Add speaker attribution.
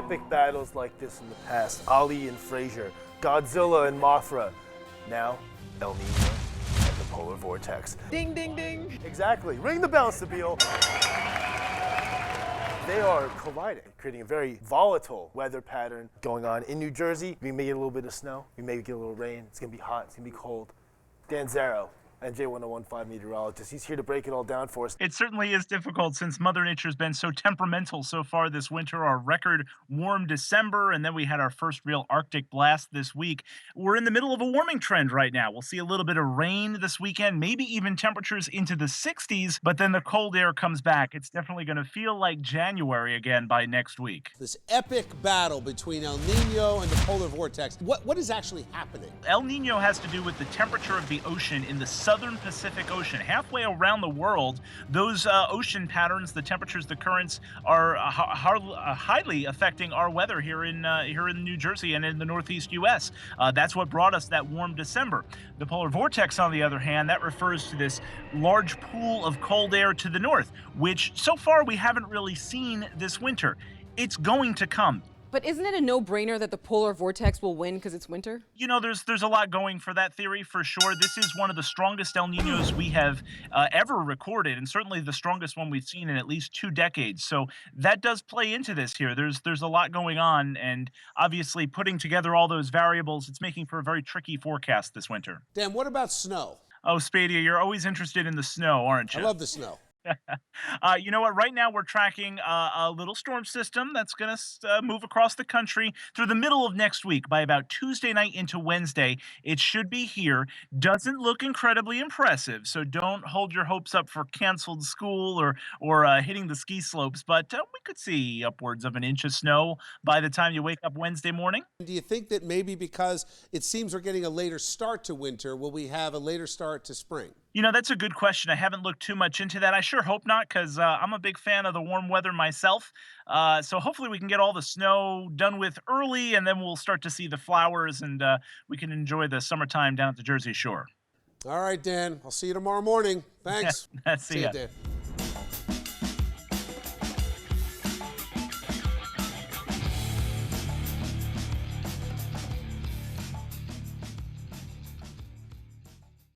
Speaker 1: epic battles like this in the past. Ali and Frazier, Godzilla and Mothra. Now, El Nino and the Polar Vortex.
Speaker 2: Ding, ding, ding.
Speaker 1: Exactly. Ring the bell, Sabine. They are colliding, creating a very volatile weather pattern going on in New Jersey. We may get a little bit of snow. We may get a little rain. It's going to be hot. It's going to be cold. Dan Zarrow, NJ1015 meteorologist. He's here to break it all down for us.
Speaker 3: It certainly is difficult since Mother Nature's been so temperamental so far this winter. Our record warm December, and then we had our first real Arctic blast this week. We're in the middle of a warming trend right now. We'll see a little bit of rain this weekend, maybe even temperatures into the 60s, but then the cold air comes back. It's definitely going to feel like January again by next week.
Speaker 4: This epic battle between El Nino and the polar vortex. What is actually happening?
Speaker 3: El Nino has to do with the temperature of the ocean in the southern Pacific Ocean. Halfway around the world, those ocean patterns, the temperatures, the currents are highly affecting our weather here in New Jersey and in the Northeast U.S. That's what brought us that warm December. The polar vortex, on the other hand, that refers to this large pool of cold air to the north, which so far we haven't really seen this winter. It's going to come.
Speaker 2: But isn't it a no-brainer that the polar vortex will win because it's winter?
Speaker 3: You know, there's a lot going for that theory for sure. This is one of the strongest El Ninos we have ever recorded, and certainly the strongest one we've seen in at least 2 decades. So that does play into this here. There's a lot going on, and obviously putting together all those variables, it's making for a very tricky forecast this winter.
Speaker 4: Dan, what about snow?
Speaker 3: Oh, Spadia, you're always interested in the snow, aren't you?
Speaker 4: I love the snow.
Speaker 3: You know what? Right now we're tracking a little storm system that's going to move across the country through the middle of next week. By about Tuesday night into Wednesday, it should be here. Doesn't look incredibly impressive, so don't hold your hopes up for canceled school or hitting the ski slopes. But we could see upwards of an inch of snow by the time you wake up Wednesday morning.
Speaker 4: Do you think that maybe because it seems we're getting a later start to winter, will we have a later start to spring?
Speaker 3: You know, that's a good question. I haven't looked too much into that. I sure hope not, because I'm a big fan of the warm weather myself. So hopefully we can get all the snow done with early, and then we'll start to see the flowers, and we can enjoy the summertime down at the Jersey Shore.
Speaker 4: All right, Dan. I'll see you tomorrow morning. Thanks.
Speaker 3: See ya.
Speaker 4: Dan.